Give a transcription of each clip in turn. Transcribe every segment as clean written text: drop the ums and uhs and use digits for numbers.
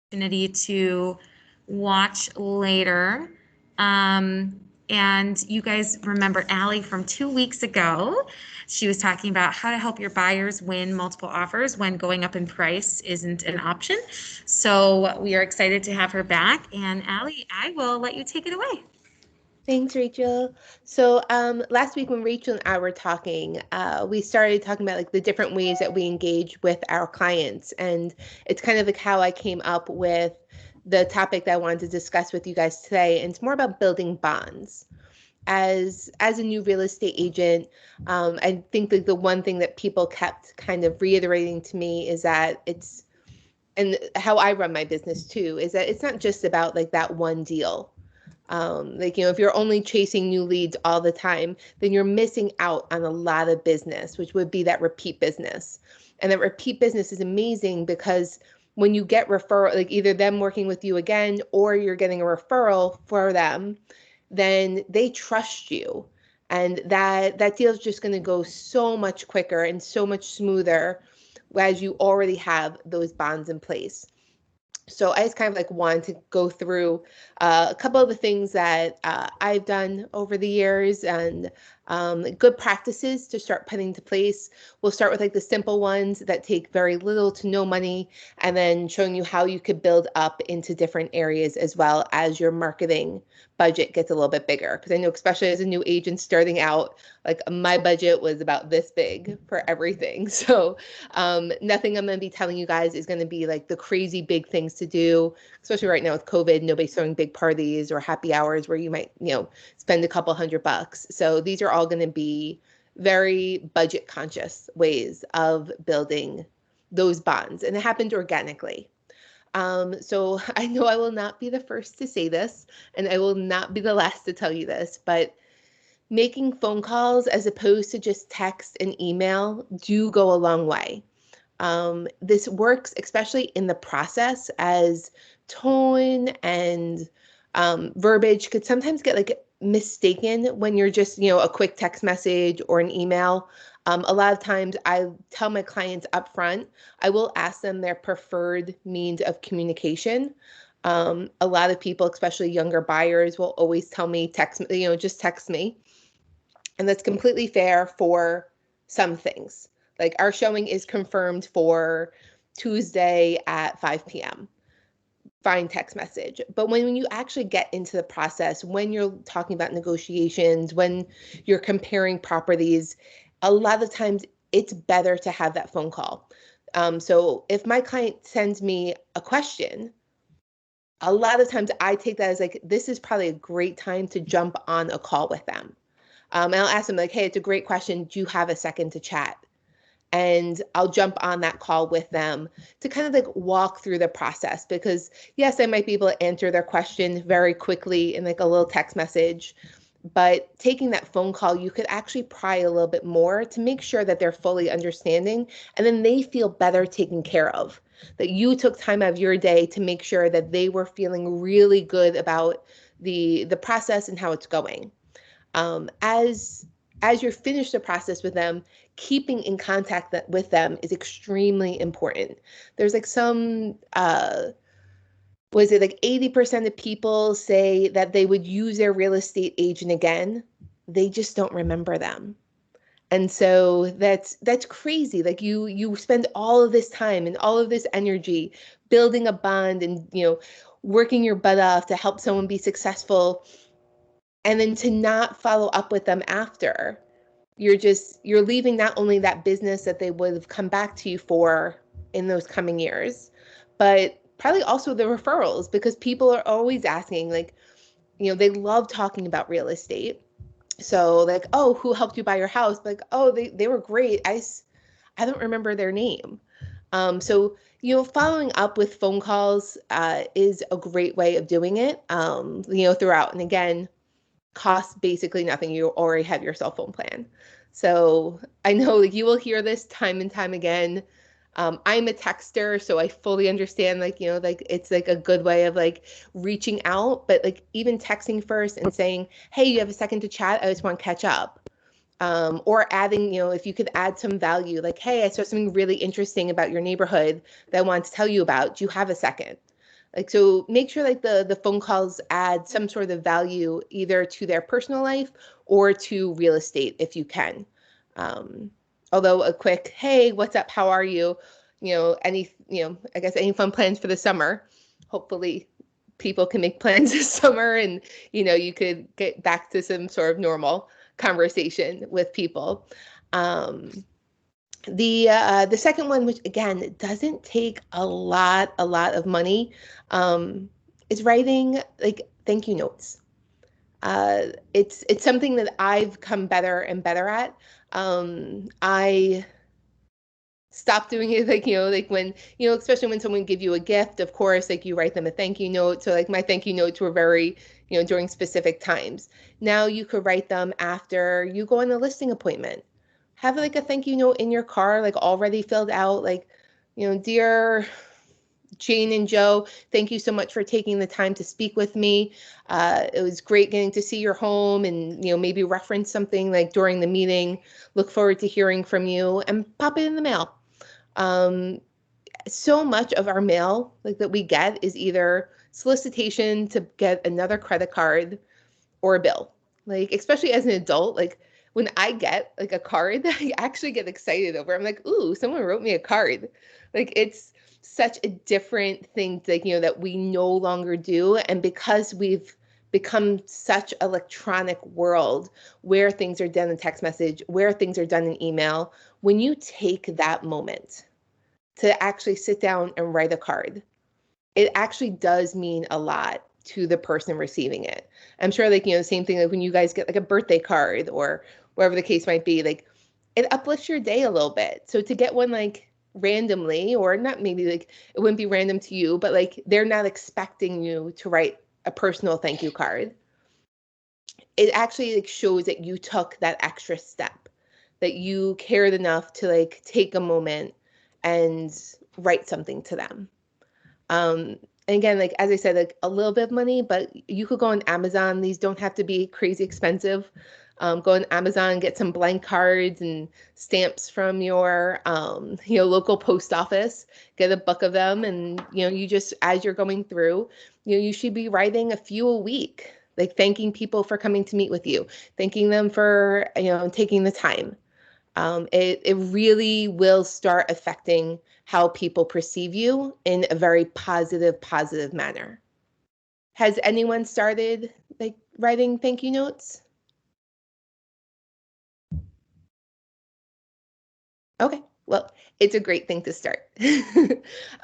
opportunity to watch later. Um, and you guys remember Allie from 2 weeks ago. She was talking about how to help your buyers win multiple offers when going up in price isn't an option. So we are excited to have her back. And Allie, I will let you take it away. Thanks, Rachel. So last week when Rachel and I were talking, we started talking about like the different ways that we engage with our clients, and it's kind of like how I came up with the topic that I wanted to discuss with you guys today. And it's more about building bonds. As a new real estate agent, I think that the one thing that people kept kind of reiterating to me is that it's and how I run my business too is that it's not just about like that one deal. If you're only chasing new leads all the time, then you're missing out on a lot of business, which would be that repeat business. And that repeat business is amazing because when you get referral, like either them working with you again or you're getting a referral for them, then they trust you. And that deal is just going to go so much quicker and so much smoother as you already have those bonds in place. So I just kind of like wanted to go through a couple of the things that I've done over the years and good practices to start putting into place. We'll start with like the simple ones that take very little to no money, and then showing you how you could build up into different areas as well as your marketing budget gets a little bit bigger. Because I know, especially as a new agent starting out, like my budget was about this big for everything. So nothing I'm going to be telling you guys is going to be like the crazy big things to do, especially right now with COVID. Nobody's throwing big parties or happy hours where you might, spend a couple $100. So these are all going to be very budget conscious ways of building those bonds. And it happened organically. So I know I will not be the first to say this, and I will not be the last to tell you this, but making phone calls as opposed to just text and email do go a long way. This works especially in the process as tone and verbiage could sometimes get like mistaken when you're just, a quick text message or an email. A lot of times I tell my clients up front, I will ask them their preferred means of communication. A lot of people, especially younger buyers, will always tell me text, just text me. And that's completely fair for some things. Like our showing is confirmed for Tuesday at 5 p.m. Fine, text message. But when you actually get into the process, when you're talking about negotiations, when you're comparing properties, a lot of times it's better to have that phone call. So if my client sends me a question, a lot of times I take that as like, this is probably a great time to jump on a call with them. And I'll ask them like, hey, it's a great question. Do you have a second to chat? And I'll jump on that call with them to kind of like walk through the process because yes, I might be able to answer their question very quickly in like a little text message, but taking that phone call, you could actually pry a little bit more to make sure that they're fully understanding and then they feel better taken care of. That you took time out of your day to make sure that they were feeling really good about the process and how it's going. As you're finished the process with them, keeping in contact with them is extremely important. There's like some was it like 80% of people say that they would use their real estate agent again. They just don't remember them. And so that's crazy. Like you spend all of this time and all of this energy building a bond and working your butt off to help someone be successful, and then to not follow up with them after, you're leaving not only that business that they would have come back to you for in those coming years, but probably also the referrals, because people are always asking, like, they love talking about real estate. So like, oh, who helped you buy your house? Like, oh, they were great. I don't remember their name. So following up with phone calls is a great way of doing it, throughout. And again, costs basically nothing. You already have your cell phone plan. So I know like you will hear this time and time again. I'm a texter, so I fully understand like it's like a good way of like reaching out, but like even texting first and saying, hey, you have a second to chat? I just want to catch up. Or adding, if you could add some value, like, hey, I saw something really interesting about your neighborhood that I want to tell you about. Do you have a second? Like, so make sure like the phone calls add some sort of value either to their personal life or to real estate if you can. Um, Although a quick, hey, what's up? How are you? I guess any fun plans for the summer? Hopefully people can make plans this summer and, you could get back to some sort of normal conversation with people. Um, the second one, which again doesn't take a lot of money, is writing like thank you notes. It's something that I've come better and better at. I stopped doing it like when especially when someone give you a gift, of course, like you write them a thank you note. So like my thank you notes were very during specific times. Now you could write them after you go on a listing appointment. Have like a thank you note in your car, like already filled out, like dear Jane and Joe, thank you so much for taking the time to speak with me. It was great getting to see your home and, maybe reference something like during the meeting. Look forward to hearing from you, and pop it in the mail. Um, so much of our mail like that we get is either solicitation to get another credit card or a bill. Like, especially as an adult, like when I get like a card that I actually get excited over, I'm like, ooh, someone wrote me a card. Like, it's such a different thing, like, that we no longer do. And because we've become such electronic world where things are done in text message, where things are done in email, when you take that moment to actually sit down and write a card, it actually does mean a lot to the person receiving it. I'm sure like, the same thing like when you guys get like a birthday card or whatever the case might be, like it uplifts your day a little bit. So to get one like randomly, or not, maybe like it wouldn't be random to you, but like they're not expecting you to write a personal thank you card. It actually like shows that you took that extra step, that you cared enough to like take a moment and write something to them. And again, like as I said, like a little bit of money, but you could go on Amazon. These don't have to be crazy expensive. Go on Amazon, get some blank cards and stamps from your local post office. Get a book of them, and you just, as you're going through, you should be writing a few a week, like thanking people for coming to meet with you, thanking them for taking the time. It really will start affecting how people perceive you in a very positive manner. Has anyone started like writing thank you notes? Okay, well, it's a great thing to start.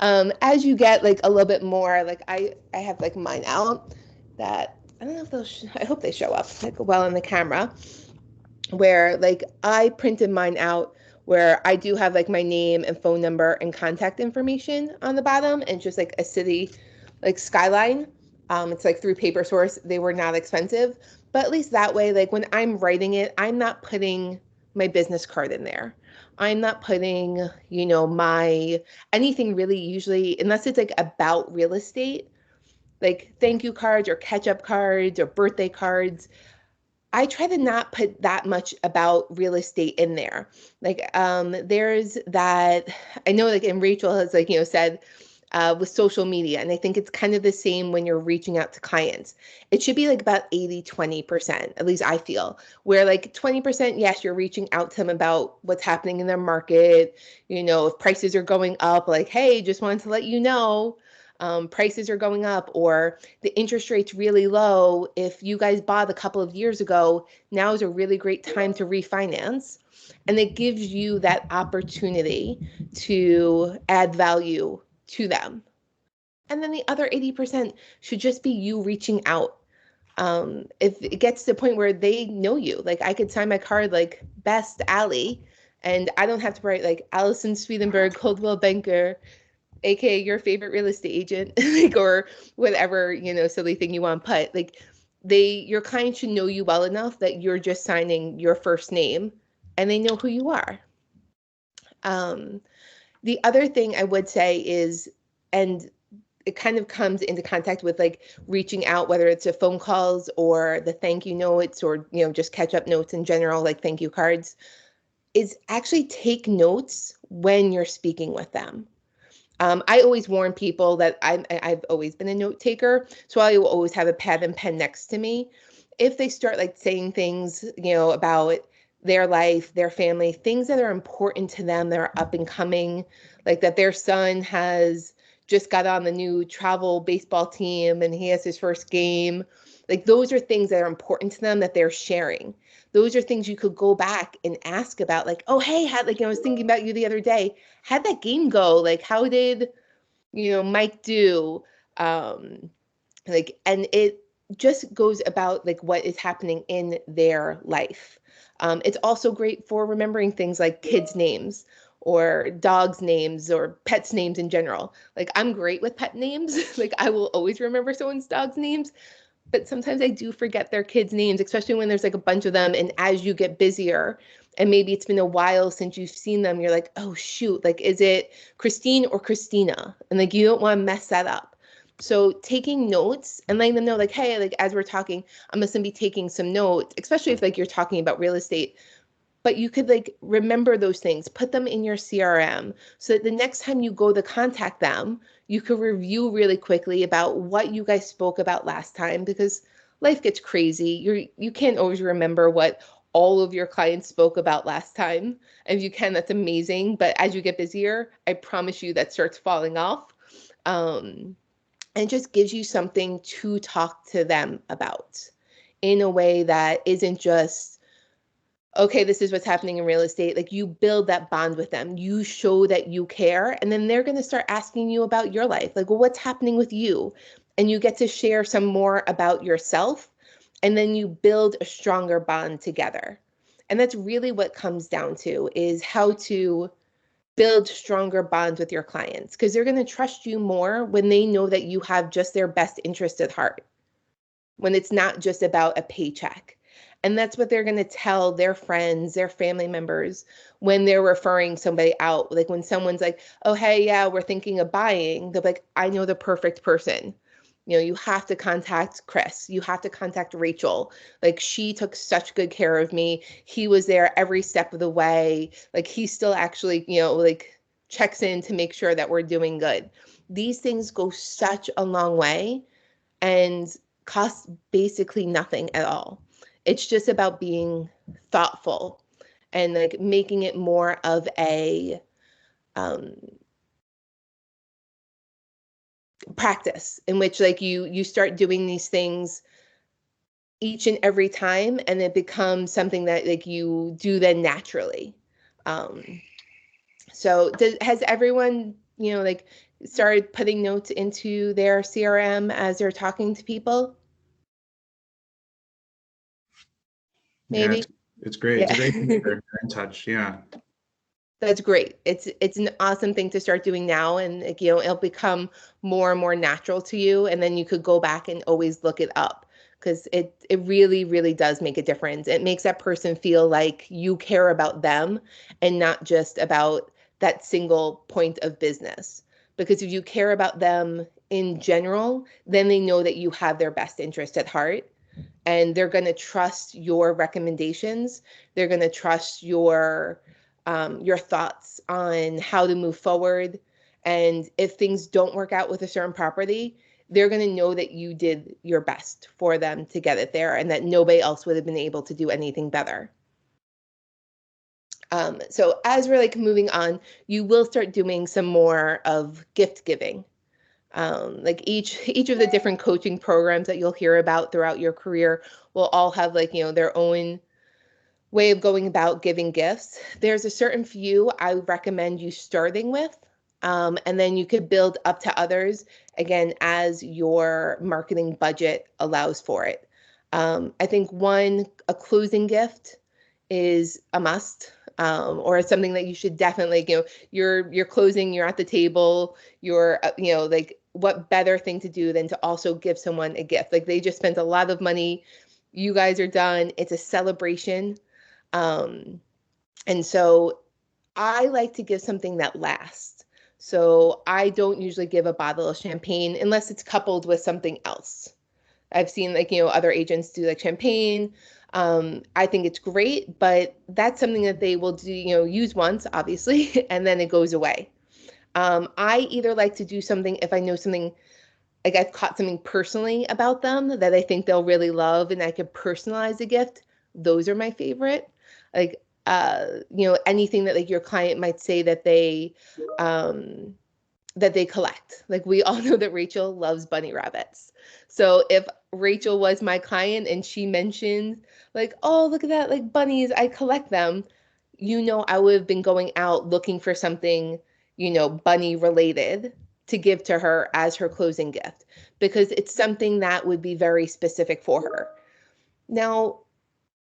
As you get like a little bit more, like I have like mine out that I don't know if they'll, I hope they show up like well in the camera, where like I printed mine out where I do have like my name and phone number and contact information on the bottom, and just like a city like skyline. It's like through Paper Source. They were not expensive, but at least that way, like when I'm writing it, I'm not putting my business card in there. I'm not putting, my anything really, usually, unless it's like about real estate, like thank you cards or catch up cards or birthday cards. I try to not put that much about real estate in there. Like, there's that, I know like, and Rachel has like, said, with social media, and I think it's kind of the same when you're reaching out to clients. It should be like about 80-20%, at least I feel, where like 20%, yes, you're reaching out to them about what's happening in their market. If prices are going up, like, hey, just wanted to let you know, prices are going up, or the interest rate's really low. If you guys bought a couple of years ago, now is a really great time to refinance. And it gives you that opportunity to add value to them. And then the other 80% should just be you reaching out. If it gets to the point where they know you, like I could sign my card like Best Allie, and I don't have to write like Allison Swedenberg, Coldwell Banker, aka your favorite real estate agent, like, or whatever, silly thing you want to put. Like your client should know you well enough that you're just signing your first name and they know who you are. The other thing I would say is, and it kind of comes into contact with like reaching out, whether it's a phone calls or the thank you notes, or just catch up notes in general, like thank you cards, is actually take notes when you're speaking with them. I always warn people that I've always been a note taker, so I will always have a pad and pen next to me. If they start like saying things, about their life, their family, things that are important to them, that are up and coming, like that their son has just got on the new travel baseball team and he has his first game, like those are things that are important to them that they're sharing. Those are things you could go back and ask about, like, oh, hey, I was thinking about you the other day. How'd that game go? Like, how did, Mike do? Um, and it just goes about like what is happening in their life. It's also great for remembering things like kids' names or dogs' names or pets' names in general. Like, I'm great with pet names. Like, I will always remember someone's dog's names, but sometimes I do forget their kids' names, especially when there's like a bunch of them. And as you get busier, and maybe it's been a while since you've seen them, you're like, oh, shoot, like, is it Christine or Christina? And like, you don't want to mess that up. So taking notes and letting them know, like, hey, like, as we're talking, I'm just gonna be taking some notes, especially if like you're talking about real estate, but you could like remember those things, put them in your CRM so that the next time you go to contact them, you could review really quickly about what you guys spoke about last time, because life gets crazy. You can't always remember what all of your clients spoke about last time. And if you can, that's amazing. But as you get busier, I promise you that starts falling off. Um, and it just gives you something to talk to them about in a way that isn't just, okay, this is what's happening in real estate. Like, you build that bond with them. You show that you care, and then they're going to start asking you about your life. Like, well, what's happening with you? And you get to share some more about yourself, and then you build a stronger bond together. And that's really what comes down to, is how to build stronger bonds with your clients, because they're going to trust you more when they know that you have just their best interest at heart, when it's not just about a paycheck. And that's what they're going to tell their friends, their family members, when they're referring somebody out. Like, when someone's like, oh, hey, yeah, we're thinking of buying, they're like, I know the perfect person. You have to contact Chris. You have to contact Rachel. Like, she took such good care of me. He was there every step of the way. Like, he still actually, like, checks in to make sure that we're doing good. These things go such a long way and costs basically nothing at all. It's just about being thoughtful and like making it more of a um, practice in which like you start doing these things each and every time, and it becomes something that like you do then naturally. So has everyone, like, started putting notes into their CRM as they're talking to people? Yeah, Maybe. it's great. It's Yeah. a great thing that they're in touch. Yeah. That's great. It's an awesome thing to start doing now, and like, it'll become more and more natural to you, and then you could go back and always look it up, because it really really does make a difference. It makes that person feel like you care about them and not just about that single point of business. Because if you care about them in general, then they know that you have their best interest at heart, and they're going to trust your recommendations. They're going to trust your thoughts on how to move forward. And if things don't work out with a certain property, they're going to know that you did your best for them to get it there, and that nobody else would have been able to do anything better. So as we're like moving on, you will start doing some more of gift giving. Like each of the different coaching programs that you'll hear about throughout your career will all have like, their own way of going about giving gifts. There's a certain few I would recommend you starting with, and then you could build up to others, again, as your marketing budget allows for it. I think a closing gift is a must, or something that you should definitely, you're closing, you're at the table, you're, like, what better thing to do than to also give someone a gift? Like, they just spent a lot of money. You guys are done. It's a celebration. Um, and so I like to give something that lasts. So I don't usually give a bottle of champagne unless it's coupled with something else. I've seen like, other agents do like champagne. I think it's great, but that's something that they will do, use once, obviously, and then it goes away. I either like to do something if I know something, like I've caught something personally about them that I think they'll really love and I could personalize a gift. Those are my favorite. Like, anything that like your client might say um, that they collect. Like we all know that Rachel loves bunny rabbits. So if Rachel was my client and she mentioned like, oh, look at that, like bunnies, I collect them, I would have been going out looking for something, bunny related to give to her as her closing gift because it's something that would be very specific for her. Now,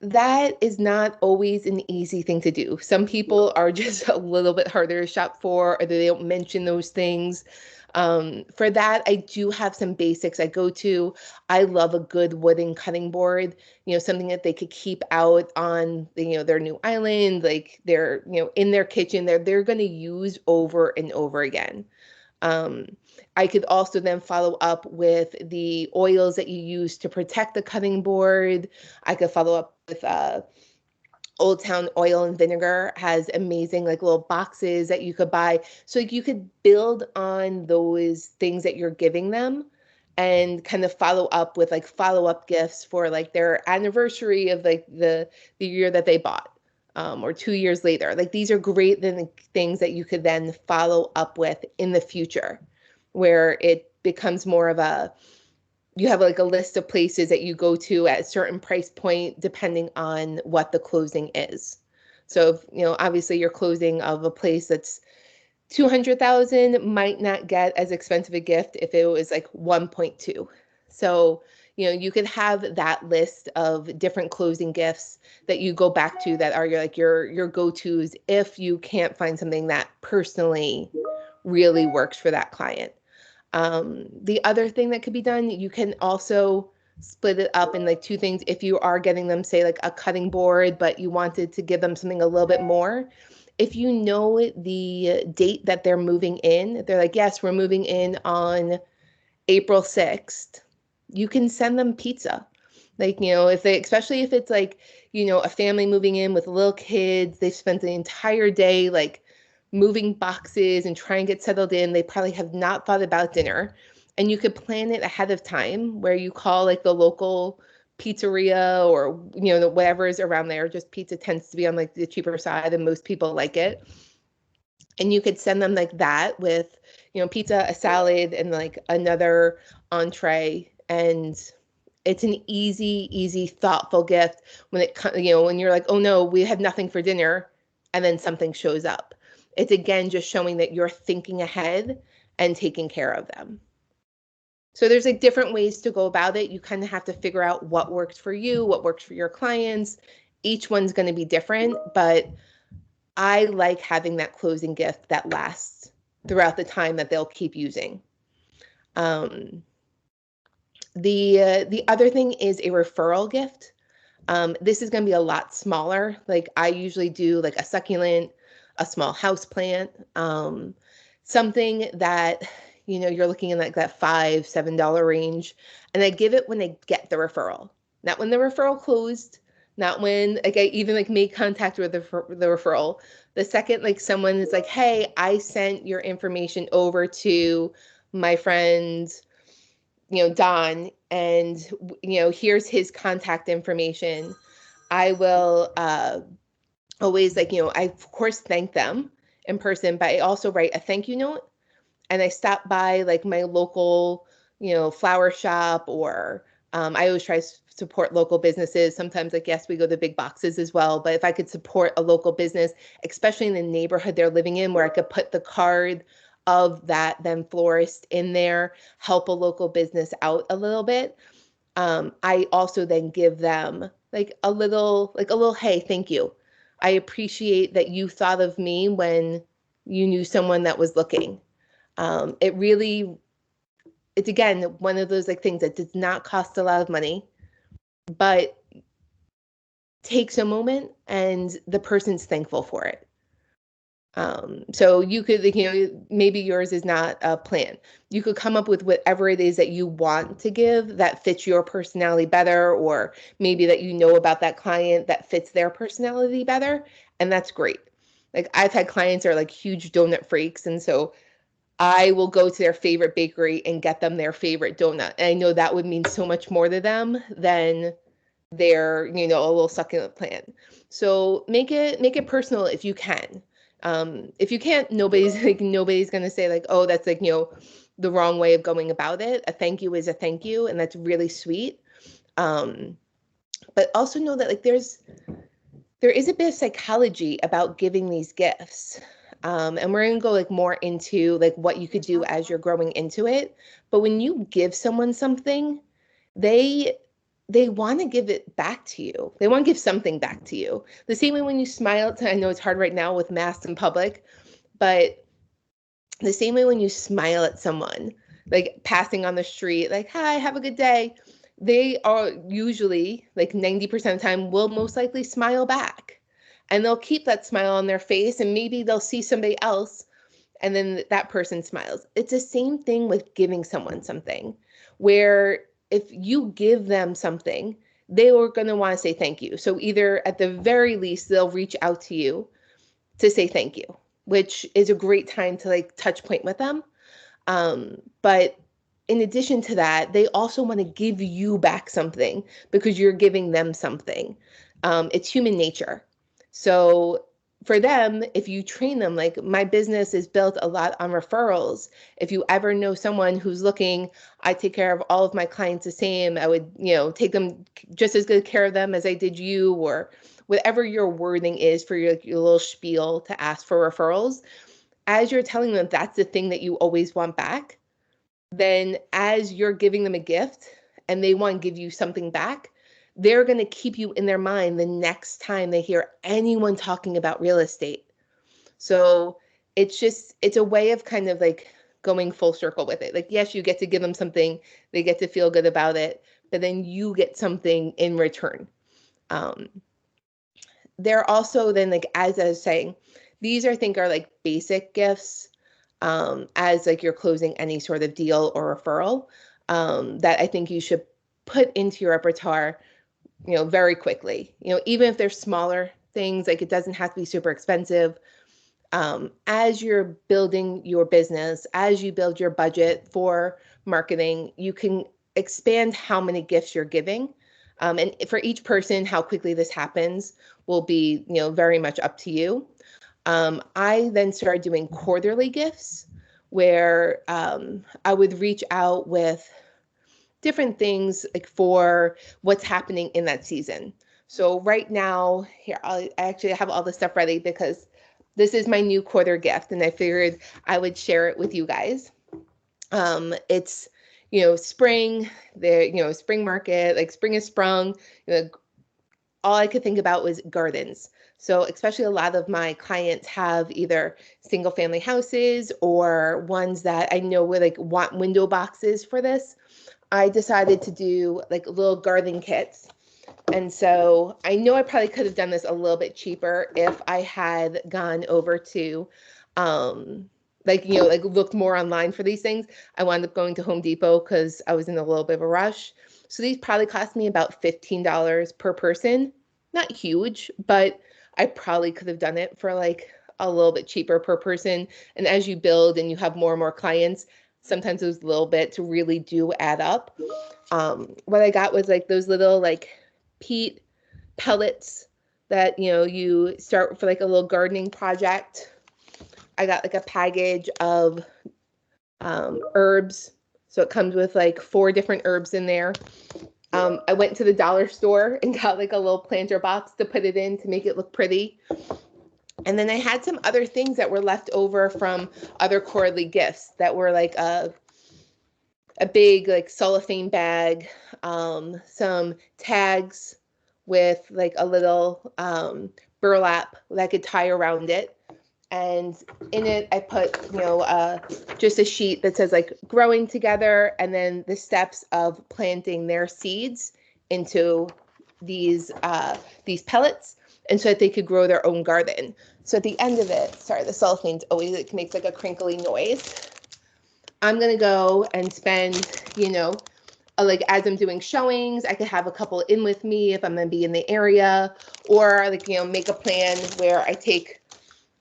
that is not always an easy thing to do. Some people are just a little bit harder to shop for, or they don't mention those things. For that, I do have some basics I go to. I love a good wooden cutting board, something that they could keep out on, their new island, like they're, in their kitchen, they're going to use over and over again. I could also then follow up with the oils that you use to protect the cutting board. I could follow up with Old Town Oil and Vinegar has amazing like little boxes that you could buy. So like, you could build on those things that you're giving them and kind of follow up with like follow-up gifts for like their anniversary of like the year that they bought. Or 2 years later. Like these are great things that you could then follow up with in the future, where it becomes more of you have like a list of places that you go to at a certain price point, depending on what the closing is. So, obviously your closing of a place that's 200,000 might not get as expensive a gift if it was like 1.2. So, you could have that list of different closing gifts that you go back to that are your go-tos if you can't find something that personally really works for that client. The other thing that could be done, you can also split it up in like two things. If you are getting them, say, like a cutting board, but you wanted to give them something a little bit more, if you know the date that they're moving in, they're like, yes, we're moving in on April 6th, you can send them pizza. Like, especially if it's like, a family moving in with little kids, they've spent the entire day like moving boxes and trying to get settled in. They probably have not thought about dinner. And you could plan it ahead of time where you call like the local pizzeria or, whatever is around there. Just pizza tends to be on like the cheaper side and most people like it. And you could send them like that with, pizza, a salad, and like another entree. And it's an easy, thoughtful gift when when you're like, oh no, we have nothing for dinner, and then something shows up. It's again just showing that you're thinking ahead and taking care of them. So there's like different ways to go about it. You kind of have to figure out what works for you, what works for your clients. Each one's going to be different, but I like having that closing gift that lasts throughout the time that they'll keep using. The other thing is a referral gift. This is going to be a lot smaller. Like I usually do like a succulent, a small house plant, something that, you're looking in like that $5, $7 range. And I give it when I get the referral, not when the referral closed, not when like I even like made contact with the referral. The second like someone is like, hey, I sent your information over to my friend, Don, and here's his contact information. I will always I of course thank them in person, but I also write a thank you note, and I stop by like my local, flower shop, or I always try to support local businesses. Sometimes, like, yes, we go to big boxes as well, but if I could support a local business, especially in the neighborhood they're living in, where I could put the card of that then florist in there, help a local business out a little bit. I also then give them like a little, hey, thank you. I appreciate that you thought of me when you knew someone that was looking. It's again, one of those like things that does not cost a lot of money, but takes a moment and the person's thankful for it. So you could, maybe yours is not a plan. You could come up with whatever it is that you want to give that fits your personality better, or maybe that about that client that fits their personality better, and that's great. Like I've had clients that are like huge donut freaks, and so I will go to their favorite bakery and get them their favorite donut. And I know that would mean so much more to them than their, a little succulent plant. So make it personal if you can. If you can't, nobody's gonna say like, oh, that's like, the wrong way of going about it. A thank you is a thank you, and that's really sweet. But also know that like there is a bit of psychology about giving these gifts. And we're gonna go like more into like what you could do as you're growing into it. But when you give someone something, they want to give it back to you. They want to give something back to you. The same way when you smile. I know it's hard right now with masks in public, but the same way when you smile at someone, like passing on the street, like, hi, have a good day. They are usually like 90% of the time will most likely smile back. And they'll keep that smile on their face, and maybe they'll see somebody else and then that person smiles. It's the same thing with giving someone something, where if you give them something, they are going to want to say thank you. So either at the very least, they'll reach out to you to say thank you, which is a great time to like touch point with them. But in addition to that, they also want to give you back something because you're giving them something. It's human nature. So for them, if you train them, like my business is built a lot on referrals. If you ever know someone who's looking, I take care of all of my clients the same. I would, take them just as good care of them as I did you, or whatever your wording is for your little spiel to ask for referrals. As you're telling them that's the thing that you always want back, then as you're giving them a gift and they want to give you something back, they're going to keep you in their mind the next time they hear anyone talking about real estate. So it's a way of kind of like going full circle with it. Like, yes, you get to give them something, they get to feel good about it, but then you get something in return. They're also then, like, as I was saying, these I think are like basic gifts, as like you're closing any sort of deal or referral, that I think you should put into your repertoire, very quickly. Even if they're smaller things, like it doesn't have to be super expensive. As you're building your business, as you build your budget for marketing, you can expand how many gifts you're giving. And for each person, how quickly this happens will be, very much up to you. I then started doing quarterly gifts where I would reach out with different things like for what's happening in that season. So right now, here, I actually have all the stuff ready because this is my new quarter gift, and I figured I would share it with you guys. It's, spring, spring market, like spring is sprung. All I could think about was gardens. So especially a lot of my clients have either single family houses or ones that I know would like want window boxes for this. I decided to do like little garden kits. And so I know I probably could have done this a little bit cheaper if I had gone over to, looked more online for these things. I wound up going to Home Depot because I was in a little bit of a rush. So these probably cost me about $15 per person. Not huge, but I probably could have done it for like a little bit cheaper per person. And as you build and you have more and more clients, sometimes those little bits really do add up. What I got was like those little like peat pellets that, you start for like a little gardening project. I got like a package of herbs. So it comes with like 4 different herbs in there. I went to the dollar store and got like a little planter box to put it in to make it look pretty. And then I had some other things that were left over from other quarterly gifts that were like a big like cellophane bag, some tags with like a little burlap that I could tie around it. And in it, I put, just a sheet that says like growing together, and then the steps of planting their seeds into these pellets, and so that they could grow their own garden. So at the end of it, sorry, the cellophane's always like makes like a crinkly noise. I'm gonna go and spend, like as I'm doing showings, I could have a couple in with me if I'm gonna be in the area, or like, make a plan where I take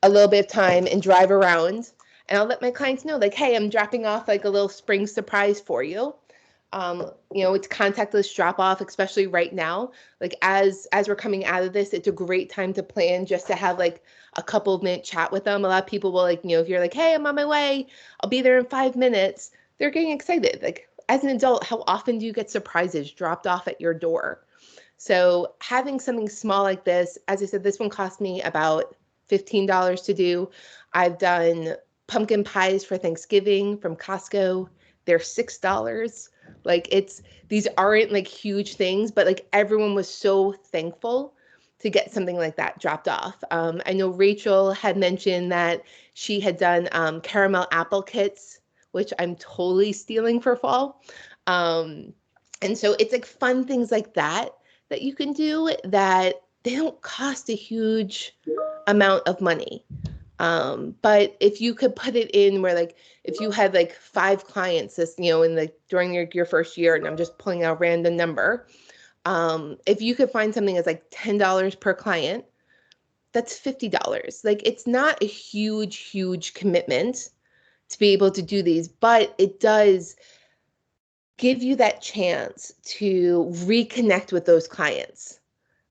a little bit of time and drive around And I'll let my clients know, like, hey, I'm dropping off like a little spring surprise for you. It's contactless drop off, especially right now. Like as we're coming out of this, it's a great time to plan just to have like a couple of minute chat with them. A lot of people will like, if you're like, hey, I'm on my way, I'll be there in 5 minutes, they're getting excited. Like as an adult, how often do you get surprises dropped off at your door? So having something small like this, as I said, this one cost me about $15 to do. I've done pumpkin pies for Thanksgiving from Costco. They're $6. Like these aren't like huge things, but like everyone was so thankful to get something like that dropped off. I know Rachel had mentioned that she had done caramel apple kits, which I'm totally stealing for fall. And so it's like fun things like that you can do that they don't cost a huge amount of money. But if you could put it in where like if you had like 5 clients this in the during your first year, and I'm just pulling out a random number, if you could find something that's like $10 per client, that's $50. Like it's not a huge commitment to be able to do these, but it does give you that chance to reconnect with those clients,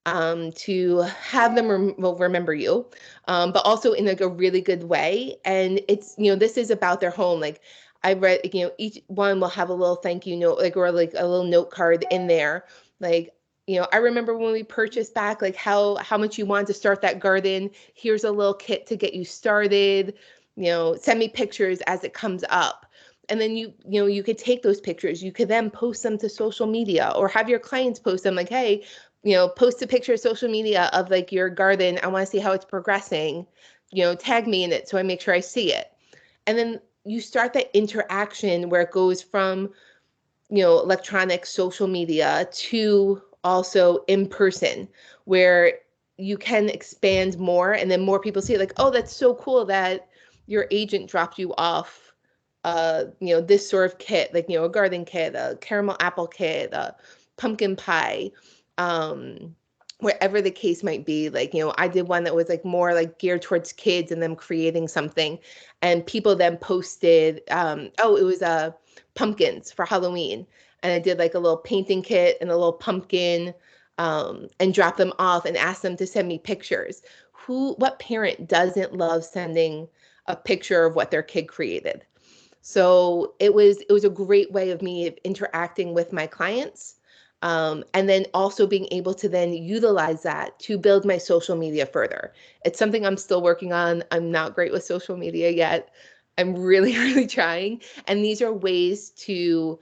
to have them remember you, but also in like a really good way. And it's, this is about their home. Like I read, each one will have a little thank you note, like, or like a little note card in there. Like, I remember when we purchased back, like how much you wanted to start that garden. Here's a little kit to get you started. Send me pictures as it comes up. And then you could take those pictures. You could then post them to social media or have your clients post them like, hey, post a picture of social media of like your garden. I want to see how it's progressing. Tag me in it so I make sure I see it. And then you start that interaction where it goes from, electronic social media to also in person, where you can expand more and then more people see it like, oh, that's so cool that your agent dropped you off this sort of kit, like, a garden kit, a caramel apple kit, a pumpkin pie, wherever the case might be. Like, I did one that was like more like geared towards kids and them creating something, and people then posted, it was pumpkins for Halloween. And I did like a little painting kit and a little pumpkin, and dropped them off and asked them to send me pictures. What parent doesn't love sending a picture of what their kid created? So it was a great way of me interacting with my clients, and then also being able to then utilize that to build my social media further. It's something I'm still working on. I'm not great with social media yet. I'm really, really trying. And these are ways to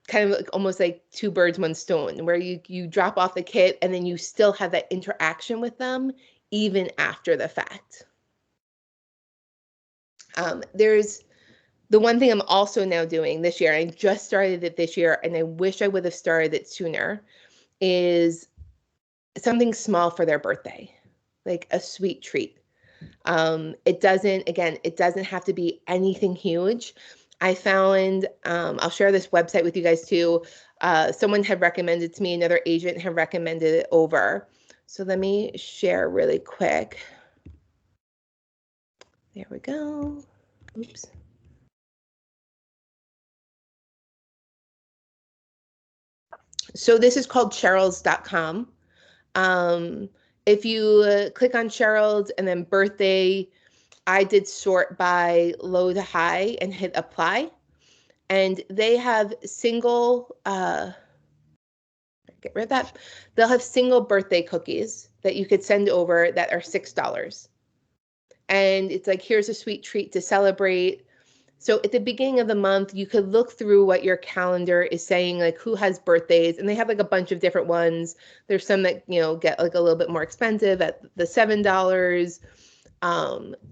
kind of like almost like 2 birds, 1 stone, where you drop off the kit and then you still have that interaction with them even after the fact. There's the one thing I'm also now doing this year, I just started it this year, and I wish I would have started it sooner, is something small for their birthday, like a sweet treat. It doesn't have to be anything huge. I found, I'll share this website with you guys too. Someone had recommended to me, another agent had recommended it over. So let me share really quick. There we go. Oops. So this is called Cheryl's.com. If you click on Cheryl's and then birthday, I did sort by low to high and hit apply. And they have single, get rid of that. They'll have single birthday cookies that you could send over that are $6. And it's like, here's a sweet treat to celebrate. So at the beginning of the month, you could look through what your calendar is saying, like who has birthdays, and they have like a bunch of different ones. There's some that, get like a little bit more expensive at the $7.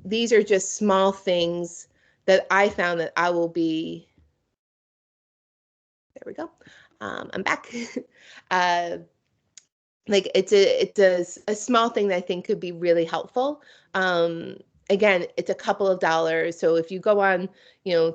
These are just small things that I found that I will be, there we go. I'm back. Like it's a small thing that I think could be really helpful. Again, it's a couple of dollars. So if you go on,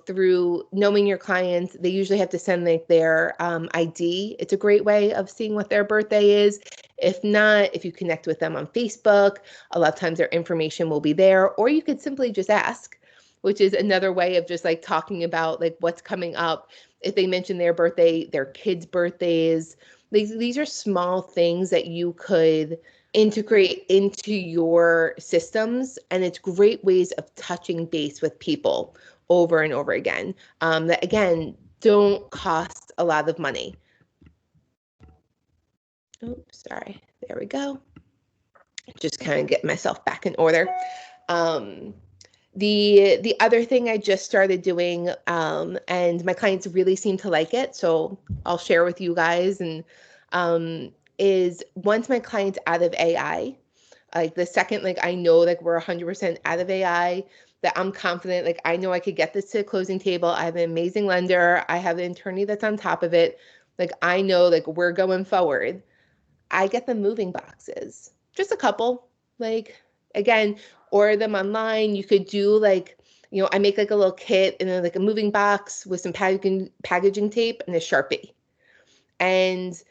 through knowing your clients, they usually have to send like their ID. It's a great way of seeing what their birthday is. If not, if you connect with them on Facebook, a lot of times their information will be there, or you could simply just ask. which is another way of just like talking about like what's coming up. If they mention their birthday, their kids' birthdays, these are small things that you could integrate into your systems. And it's great ways of touching base with people over and over again, that again, don't cost a lot of money. Oops, sorry. There we go. Just kind of get myself back in order. The other thing I just started doing, and my clients really seem to like it, so I'll share with you guys, and is once my client's out of AI, like the second like I know like we're 100% out of AI, that I'm confident, like I know I could get this to the closing table. I have an amazing lender. I have an attorney that's on top of it. Like I know like we're going forward. I get them moving boxes, just a couple. Like again, order them online. You could do like, I make like a little kit and then like a moving box with some packaging tape and a Sharpie. And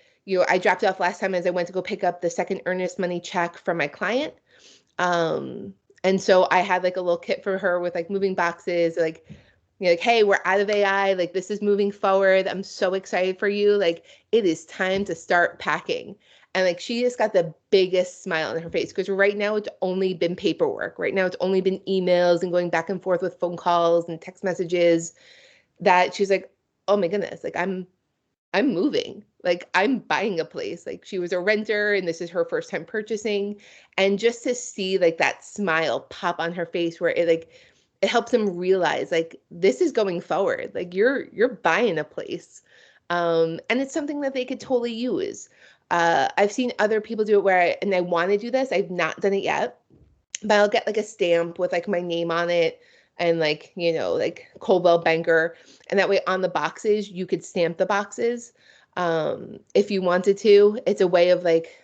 I dropped it off last time as I went to go pick up the second earnest money check from my client. And so I had like a little kit for her with like moving boxes, like, like, hey, we're out of AI. Like this is moving forward. I'm so excited for you. Like it is time to start packing. And like she just got the biggest smile on her face because right now it's only been paperwork. Right now it's only been emails and going back and forth with phone calls and text messages, that she's like, oh my goodness, like I'm moving. Like I'm buying a place. Like she was a renter and this is her first time purchasing. And just to see like that smile pop on her face where it helps them realize like this is going forward. Like you're buying a place. And it's something that they could totally use. I've seen other people do it where I want to do this. I've not done it yet, but I'll get like a stamp with like my name on it and like, like Coldwell Banker. And that way on the boxes, you could stamp the boxes if you wanted to. It's a way of like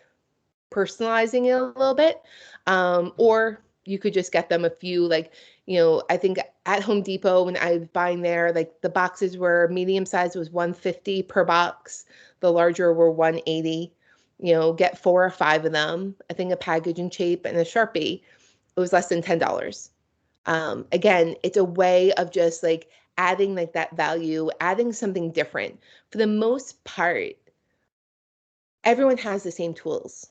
personalizing it a little bit. Or you could just get them a few, like, I think at Home Depot when I was buying there, like the boxes were medium size was $150 per box. The larger were $180. Get 4 or 5 of them. I think a packaging tape and a Sharpie. It was less than $10. Again, it's a way of just like adding like that value, adding something different. For the most part, everyone has the same tools.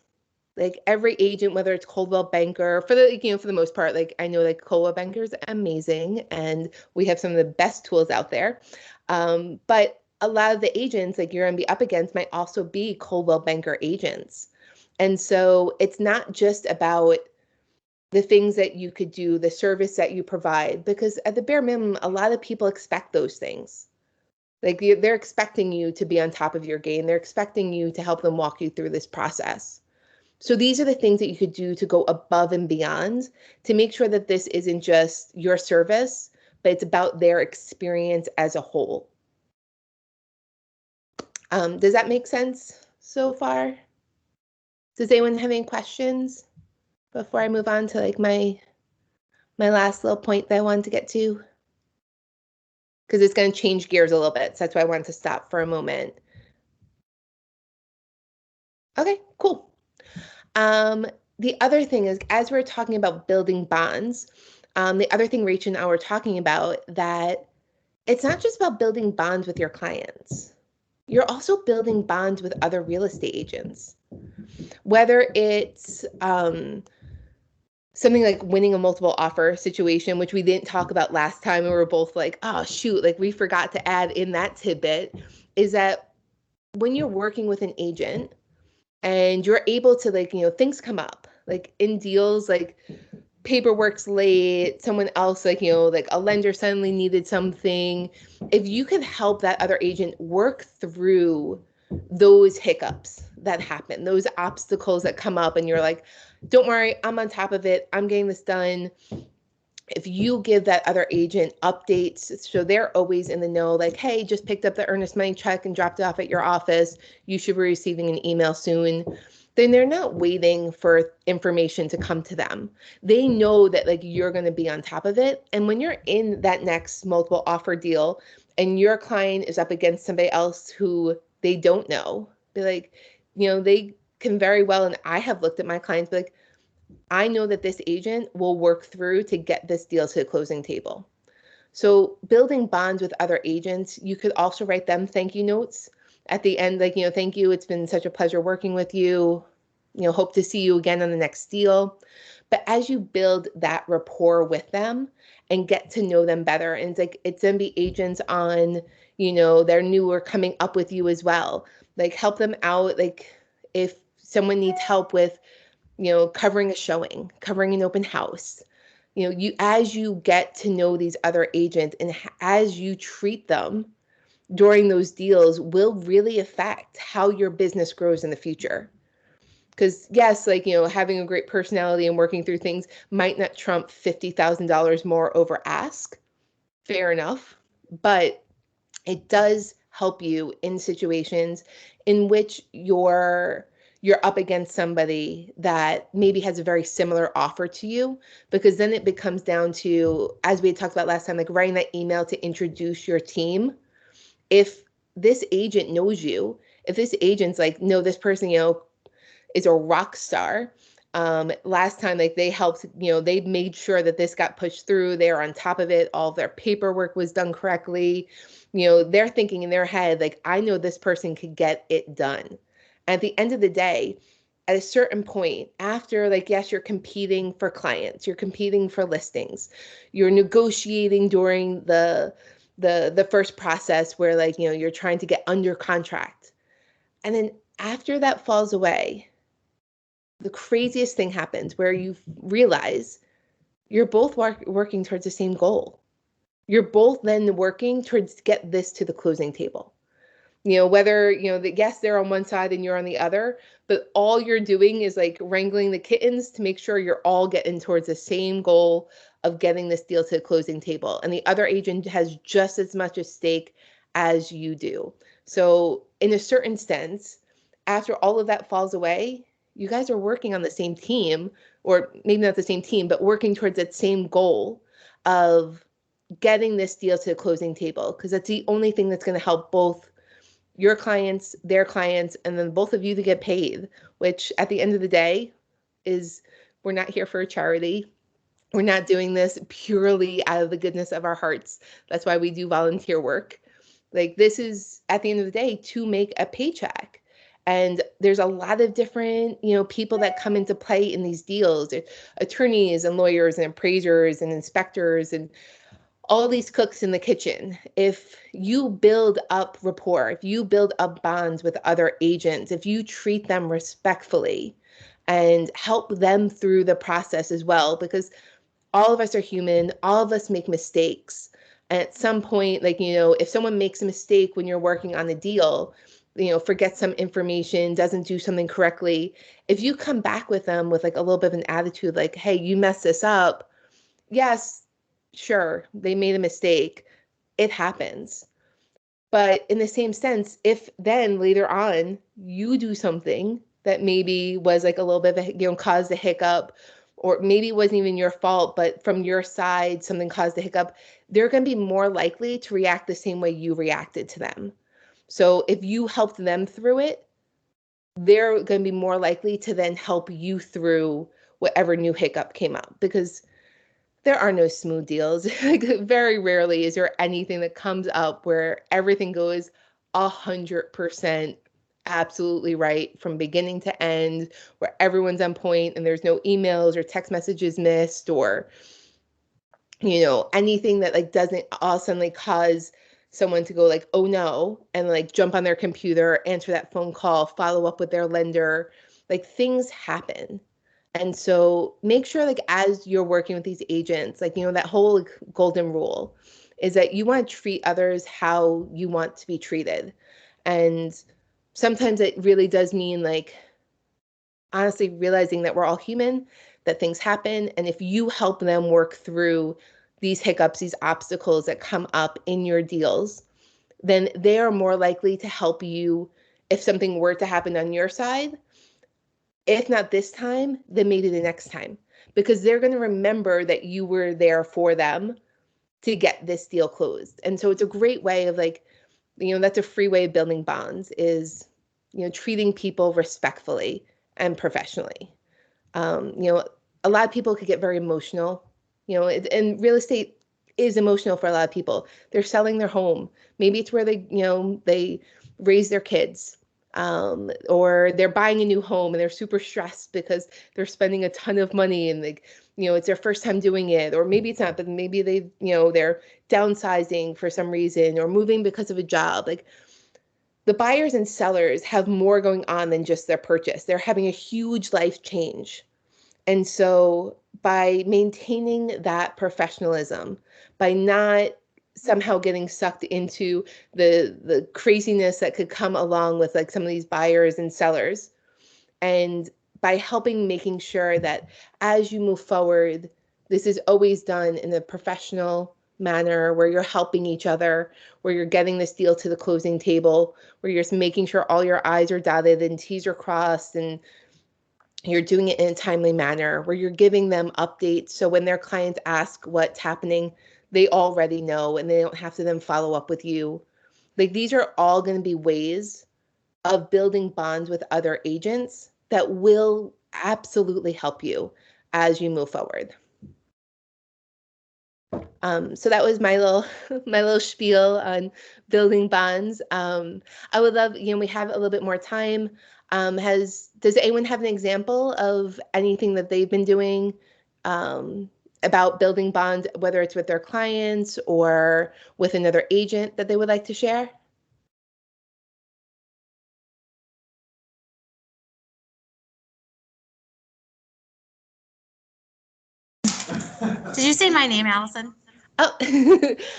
Like every agent, whether it's Coldwell Banker, for the most part, like I know like Coldwell Banker is amazing and we have some of the best tools out there. But a lot of the agents like you're gonna be up against might also be Coldwell Banker agents. And so it's not just about the things that you could do, the service that you provide, because at the bare minimum, a lot of people expect those things. Like they're expecting you to be on top of your game. They're expecting you to help them walk you through this process. So these are the things that you could do to go above and beyond to make sure that this isn't just your service, but it's about their experience as a whole. Does that make sense so far? Does anyone have any questions before I move on to like my last little point that I wanted to get to? Because it's going to change gears a little bit. So that's why I wanted to stop for a moment. Okay, cool. The other thing is, as we're talking about building bonds, the other thing Rachel and I were talking about, that it's not just about building bonds with your clients. You're also building bonds with other real estate agents. Whether it's something like winning a multiple offer situation, which we didn't talk about last time, and we were both like, oh, shoot, like we forgot to add in that tidbit, is that when you're working with an agent, and you're able to like, things come up like in deals, like paperwork's late, someone else like, like a lender suddenly needed something. If you can help that other agent work through those hiccups that happen, those obstacles that come up, and you're like, don't worry, I'm on top of it. I'm getting this done. If you give that other agent updates, so they're always in the know, like, hey, just picked up the earnest money check and dropped it off at your office, you should be receiving an email soon, then they're not waiting for information to come to them. They know that like you're going to be on top of it. And when you're in that next multiple offer deal and your client is up against somebody else who they don't know, be like, they can very well, and I have looked at my clients, be like, I know that this agent will work through to get this deal to the closing table. So building bonds with other agents, you could also write them thank you notes at the end, like, thank you. It's been such a pleasure working with you. Hope to see you again on the next deal. But as you build that rapport with them and get to know them better, and it's gonna be agents on, they're newer coming up with you as well. Like help them out. Like if someone needs help with, covering a showing, covering an open house, as you get to know these other agents and as you treat them during those deals will really affect how your business grows in the future. Because yes, like, having a great personality and working through things might not trump $50,000 more over ask. Fair enough. But it does help you in situations in which you're up against somebody that maybe has a very similar offer to you, because then it becomes down to, as we had talked about last time, like writing that email to introduce your team. If this agent knows you, if this agent's like, no, this person, is a rock star. Last time, like they helped, they made sure that this got pushed through. They're on top of it. All of their paperwork was done correctly. They're thinking in their head, like, I know this person could get it done. At the end of the day, at a certain point after, like, yes, you're competing for clients, you're competing for listings, you're negotiating during the first process where, like, you're trying to get under contract. And then after that falls away, the craziest thing happens where you realize you're both working towards the same goal. You're both then working towards get this to the closing table. Whether, yes, they're on one side and you're on the other, but all you're doing is like wrangling the kittens to make sure you're all getting towards the same goal of getting this deal to the closing table. And the other agent has just as much at stake as you do. So in a certain sense, after all of that falls away, you guys are working on the same team, or maybe not the same team, but working towards that same goal of getting this deal to the closing table, because that's the only thing that's going to help both your clients, their clients, and then both of you to get paid, which at the end of the day is, we're not here for a charity. We're not doing this purely out of the goodness of our hearts. That's why we do volunteer work. Like, this is, at the end of the day, to make a paycheck. And there's a lot of different, people that come into play in these deals. There's attorneys and lawyers and appraisers and inspectors and all these cooks in the kitchen. If you build up rapport, if you build up bonds with other agents, if you treat them respectfully and help them through the process as well, because all of us are human, all of us make mistakes. And at some point, like, if someone makes a mistake when you're working on a deal, forgets some information, doesn't do something correctly, if you come back with them with like a little bit of an attitude, like, hey, you messed this up. Yes, sure, they made a mistake. It happens. But in the same sense, if then later on you do something that maybe was like a little bit of a, caused a hiccup, or maybe it wasn't even your fault, but from your side, something caused a hiccup, they're going to be more likely to react the same way you reacted to them. So if you helped them through it, they're going to be more likely to then help you through whatever new hiccup came up, because there are no smooth deals. Like, very rarely is there anything that comes up where everything goes 100% absolutely right from beginning to end, where everyone's on point and there's no emails or text messages missed, or anything that like doesn't all suddenly cause someone to go like, oh no, and like jump on their computer, answer that phone call, follow up with their lender. Like, things happen. And so make sure, like, as you're working with these agents, like, that whole like, golden rule is that you want to treat others how you want to be treated. And sometimes it really does mean, like, honestly realizing that we're all human, that things happen. And if you help them work through these hiccups, these obstacles that come up in your deals, then they are more likely to help you if something were to happen on your side. If not this time, then maybe the next time, because they're going to remember that you were there for them to get this deal closed. And so it's a great way of like, that's a free way of building bonds, is, treating people respectfully and professionally. A lot of people could get very emotional, in real estate. is emotional for a lot of people. They're selling their home. Maybe it's where they raise their kids. Or they're buying a new home and they're super stressed because they're spending a ton of money and it's their first time doing it. Or maybe it's not, but maybe they're downsizing for some reason or moving because of a job. Like, the buyers and sellers have more going on than just their purchase. They're having a huge life change. And so by maintaining that professionalism, by not somehow getting sucked into the craziness that could come along with like some of these buyers and sellers, and by making sure that as you move forward, this is always done in a professional manner where you're helping each other, where you're getting this deal to the closing table, where you're just making sure all your I's are dotted and T's are crossed, and you're doing it in a timely manner, where you're giving them updates. So when their clients ask what's happening, they already know and they don't have to then follow up with you. Like, these are all going to be ways of building bonds with other agents that will absolutely help you as you move forward. So that was my little my little spiel on building bonds. I would love, we have a little bit more time. Does anyone have an example of anything that they've been doing about building bonds, whether it's with their clients or with another agent, that they would like to share? Did you say my name, Allison? Oh,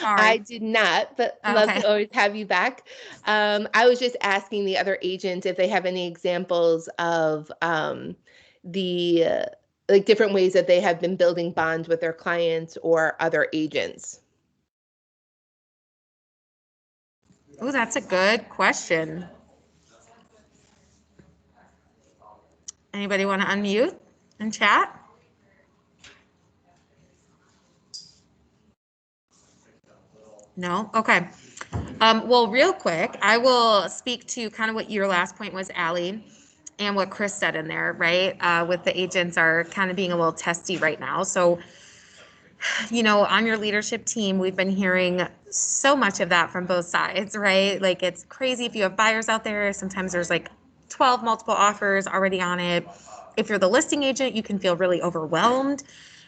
I did not, but love Okay. to always have you back. I was just asking the other agents if they have any examples of the like different ways that they have been building bonds with their clients or other agents. Oh, that's a good question. Anybody want to unmute and chat? No? Okay. Well, real quick, I will speak to kind of what your last point was, Allie, and what Chris said in there, right? With the agents are kind of being a little testy right now. So, on your leadership team, we've been hearing so much of that from both sides, right? Like, it's crazy if you have buyers out there. Sometimes there's like 12 multiple offers already on it. If you're the listing agent, you can feel really overwhelmed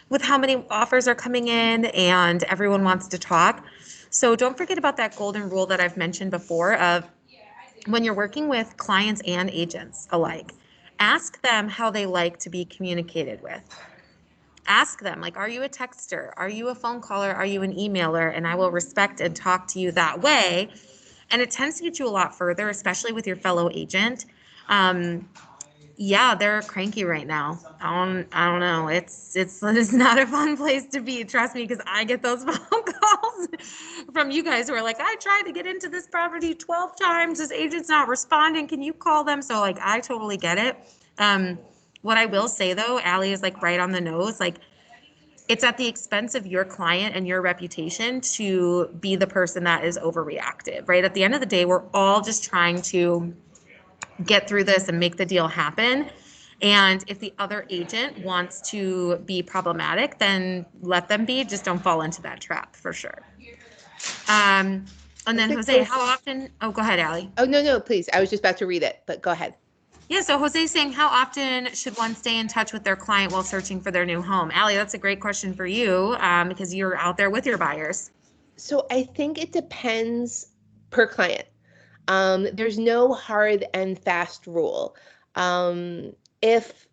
with how many offers are coming in and everyone wants to talk. So don't forget about that golden rule that I've mentioned before of when you're working with clients and agents alike, ask them how they like to be communicated with. Ask them, like, are you a texter? Are you a phone caller? Are you an emailer? And I will respect and talk to you that way. And it tends to get you a lot further, especially with your fellow agent. Yeah, they're cranky right now. I don't know. It's not a fun place to be. Trust me, because I get those phone calls from you guys who are like, I tried to get into this property 12 times. This agent's not responding. Can you call them? So like, I totally get it. What I will say though, Allie is like right on the nose. Like, it's at the expense of your client and your reputation to be the person that is overreactive, right? At the end of the day, we're all just trying to get through this and make the deal happen. And if the other agent wants to be problematic, then let them be. Just don't fall into that trap for sure. And then Jose, how often? Oh, go ahead, Allie. Oh, no, please. I was just about to read it, but go ahead. Yeah, so Jose's saying, how often should one stay in touch with their client while searching for their new home? Allie, that's a great question for you because you're out there with your buyers. So I think it depends per client. There's no hard and fast rule. If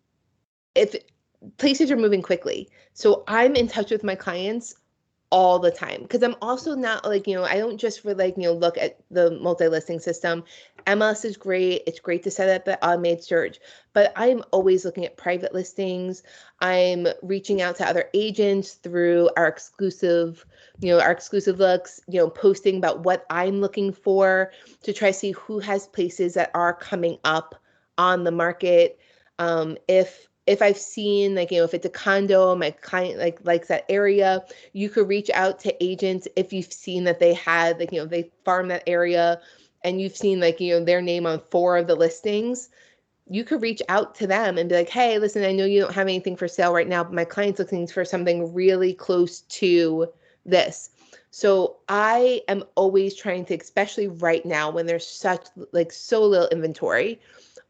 places are moving quickly, so I'm in touch with my clients all the time because I'm also not like, I don't just look at the multi-listing system. MLS is great. It's great to set up the automated search, but I'm always looking at private listings. I'm reaching out to other agents through our exclusive looks, posting about what I'm looking for to try to see who has places that are coming up on the market. If I've seen if it's a condo, my client likes that area, you could reach out to agents if you've seen that they had they farm that area and you've seen their name on 4 of the listings. You could reach out to them and be like, hey, listen, I know you don't have anything for sale right now, but my client's looking for something really close to this. So I am always trying to, especially right now when there's such like so little inventory,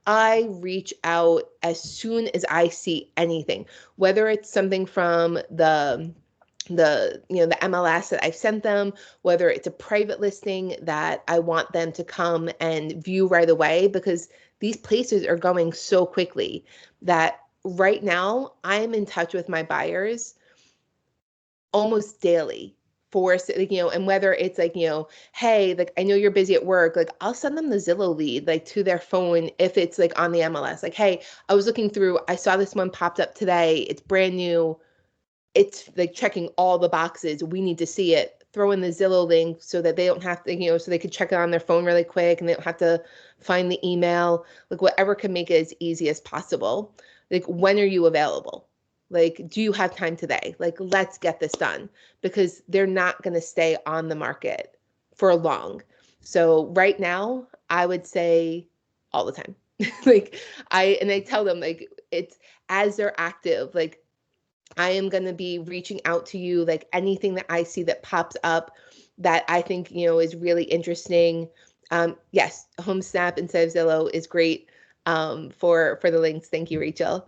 I reach out as soon as I see anything, whether it's something from the MLS that I've sent them, whether it's a private listing that I want them to come and view right away, because these places are going so quickly that right now I'm in touch with my buyers almost daily for, like, and whether it's like, hey, like, I know you're busy at work, like, I'll send them the Zillow lead, like, to their phone if it's like on the MLS, like, hey, I was looking through, I saw this one popped up today, it's brand new, it's like checking all the boxes, we need to see it. Throw in the Zillow link so that they don't have to, so they could check it on their phone really quick and they don't have to find the email, like whatever can make it as easy as possible. Like, when are you available? Like, do you have time today? Like, let's get this done, because they're not going to stay on the market for long. So right now, I would say all the time. Like, I tell them, like, it's as they're active, like, I am going to be reaching out to you, like anything that I see that pops up that I think, is really interesting. Yes, HomeSnap instead of Zillow is great for the links. Thank you, Rachel.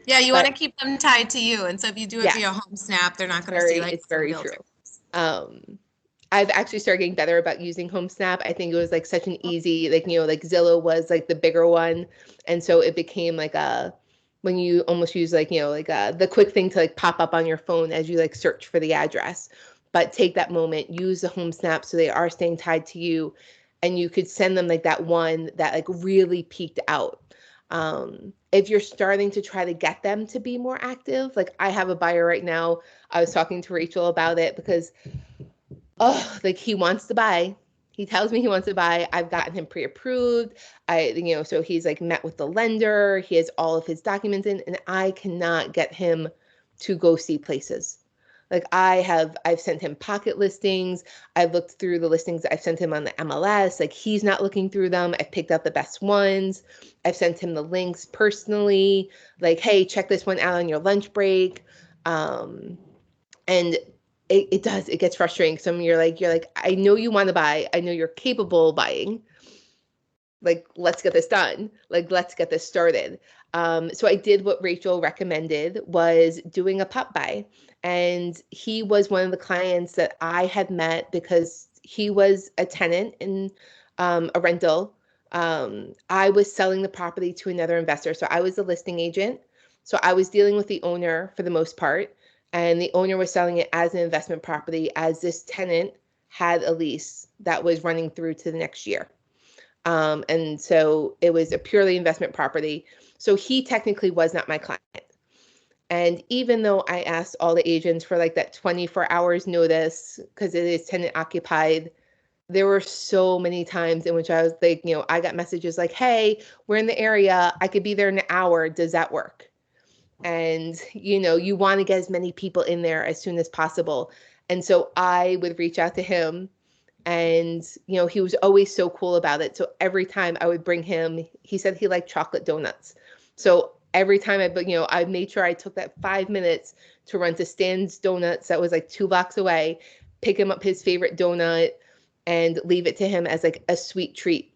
Yeah, you want to But keep them tied to you. And so if you do it yes, via HomeSnap, they're not going to see like it's very somebody true. else. I've actually started getting better about using HomeSnap. I think it was like such an easy, like, like Zillow was like the bigger one. And so it became like when you almost use like, the quick thing to like pop up on your phone as you like search for the address. But take that moment, use the HomeSnap so they are staying tied to you. And you could send them like that one that like really peaked out. If you're starting to try to get them to be more active, like I have a buyer right now, I was talking to Rachel about it because like he wants to buy. He tells me he wants to buy. I've gotten him pre-approved. So he's like met with the lender. He has all of his documents in, and I cannot get him to go see places. Like I've sent him pocket listings. I've looked through the listings that I've sent him on the MLS. Like he's not looking through them. I've picked out the best ones. I've sent him the links personally. Like, hey, check this one out on your lunch break. And it gets frustrating. Some you're like, I know you want to buy. I know you're capable of buying. Like, let's get this done. Like, let's get this started. So I did what Rachel recommended, was doing a pop buy. And he was one of the clients that I had met because he was a tenant in a rental. I was selling the property to another investor. So I was the listing agent. So I was dealing with the owner for the most part. And the owner was selling it as an investment property, as this tenant had a lease that was running through to the next year. And so it was a purely investment property. So he technically was not my client. And even though I asked all the agents for like that 24 hours notice, because it is tenant occupied, there were so many times in which I was like, I got messages like, hey, we're in the area. I could be there in an hour. Does that work? And, you want to get as many people in there as soon as possible. And so I would reach out to him, and, he was always so cool about it. So every time I would bring him, he said he liked chocolate donuts. So every time I made sure I took that 5 minutes to run to Stan's Donuts that was like 2 blocks away, pick him up his favorite donut and leave it to him as like a sweet treat.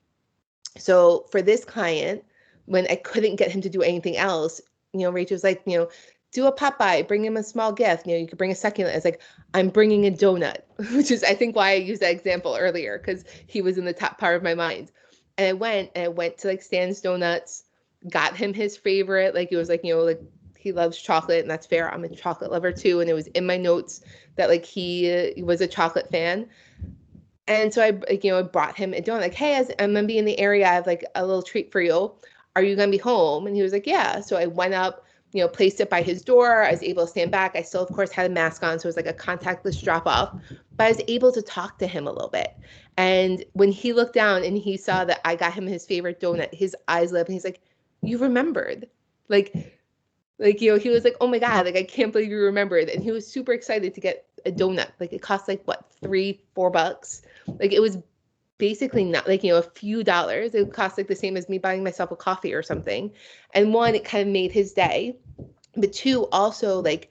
So for this client, when I couldn't get him to do anything else, Rachel's like, do a pop-by, bring him a small gift. You could bring a succulent. It's like, I'm bringing a donut, which is, I think, why I used that example earlier, because he was in the top part of my mind. And I went to like Stan's Donuts, got him his favorite. Like, it was like, like he loves chocolate, and that's fair. I'm a chocolate lover too. And it was in my notes that like he was a chocolate fan. And so I brought him a donut, like, hey, I'm going to be in the area, I have like a little treat for you. Are you going to be home? And he was like, yeah. So I went up, placed it by his door. I was able to stand back. I still, of course, had a mask on. So it was like a contactless drop off, but I was able to talk to him a little bit. And when he looked down and he saw that I got him his favorite donut, his eyes lit up and he's like, you remembered. He was like, oh my God, like, I can't believe you remembered. And he was super excited to get a donut. Like, it cost like what, $3-4? Like, it was basically not like, a few dollars. It would cost like the same as me buying myself a coffee or something. And one, it kind of made his day. But two, also, like,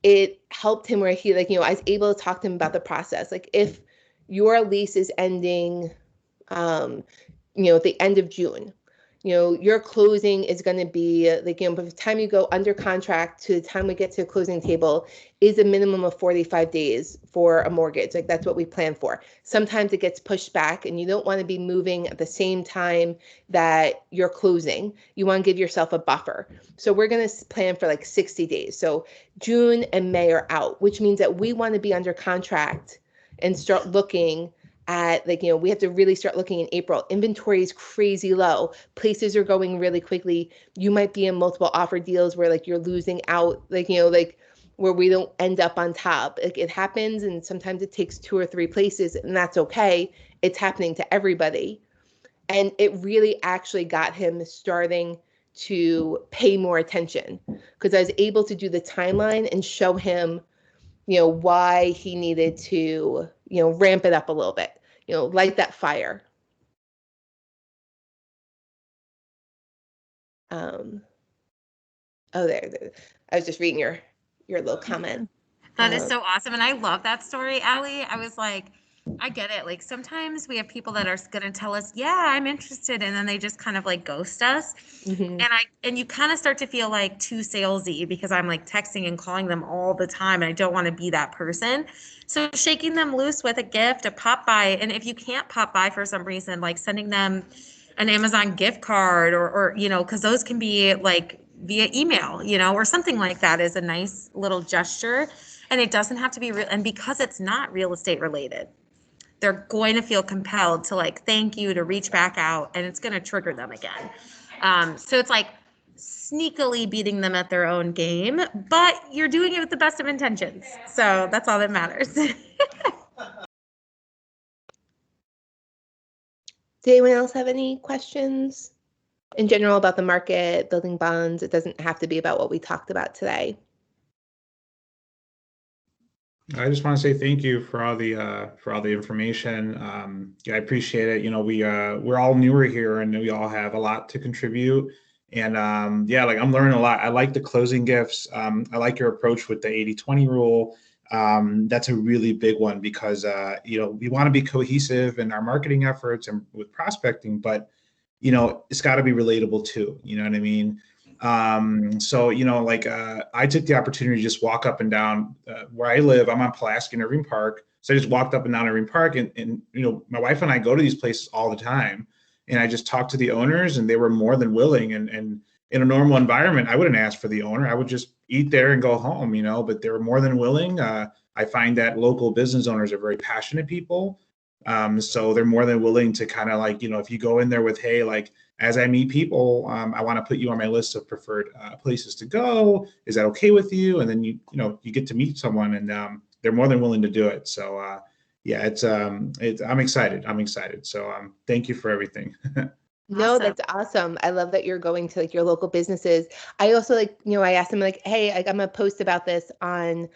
it helped him where he like, I was able to talk to him about the process. Like if your lease is ending, at the end of June, your closing is going to be like, by the time you go under contract to the time we get to the closing table is a minimum of 45 days for a mortgage. Like that's what we plan for. Sometimes it gets pushed back and you don't want to be moving at the same time that you're closing. You want to give yourself a buffer. So we're going to plan for like 60 days. So June and May are out, which means that we want to be under contract and start looking at like, we have to really start looking in April. Inventory is crazy low. Places are going really quickly. You might be in multiple offer deals where like you're losing out, like, like where we don't end up on top. Like it happens, and sometimes it takes 2 or 3 places, and that's okay. It's happening to everybody. And it really actually got him starting to pay more attention because I was able to do the timeline and show him why he needed to, ramp it up a little bit, light that fire. There. I was just reading your little comment. That is so awesome. And I love that story, Allie. I was like, I get it. Like sometimes we have people that are going to tell us, yeah, I'm interested. And then they just kind of like ghost us. Mm-hmm. And you kind of start to feel like too salesy because I'm like texting and calling them all the time. And I don't want to be that person. So shaking them loose with a gift, a pop by. And if you can't pop by for some reason, like sending them an Amazon gift card or because those can be like via email, or something like that is a nice little gesture. And it doesn't have to be real. And because it's not real estate related, they're going to feel compelled to like, thank you, to reach back out, and it's going to trigger them again. So it's like sneakily beating them at their own game, but you're doing it with the best of intentions. So that's all that matters. Does anyone else have any questions in general about the market, building bonds? It doesn't have to be about what we talked about today. I just want to say thank you for all the information. I appreciate it. We're all newer here, and we all have a lot to contribute. And like I'm learning a lot. I like the closing gifts. I like your approach with the 80-20 rule. That's a really big one because we want to be cohesive in our marketing efforts and with prospecting, but it's got to be relatable too. You know what I mean? So I took the opportunity to just walk up and down where I live. I'm on Pulaski and Irving Park. So I just walked up and down Irving Park, and my wife and I go to these places all the time, and I just talked to the owners, and they were more than willing. And in a normal environment, I wouldn't ask for the owner. I would just eat there and go home, but they were more than willing. I find that local business owners are very passionate people. So they're more than willing to kind of like, if you go in there with, hey, like, as I meet people, I want to put you on my list of preferred places to go. Is that okay with you? And then you get to meet someone, and they're more than willing to do it. So I'm excited. So thank you for everything. No, Awesome. that's awesome. I love that you're going to like your local businesses. I also I asked them like, hey, I'm gonna post about this on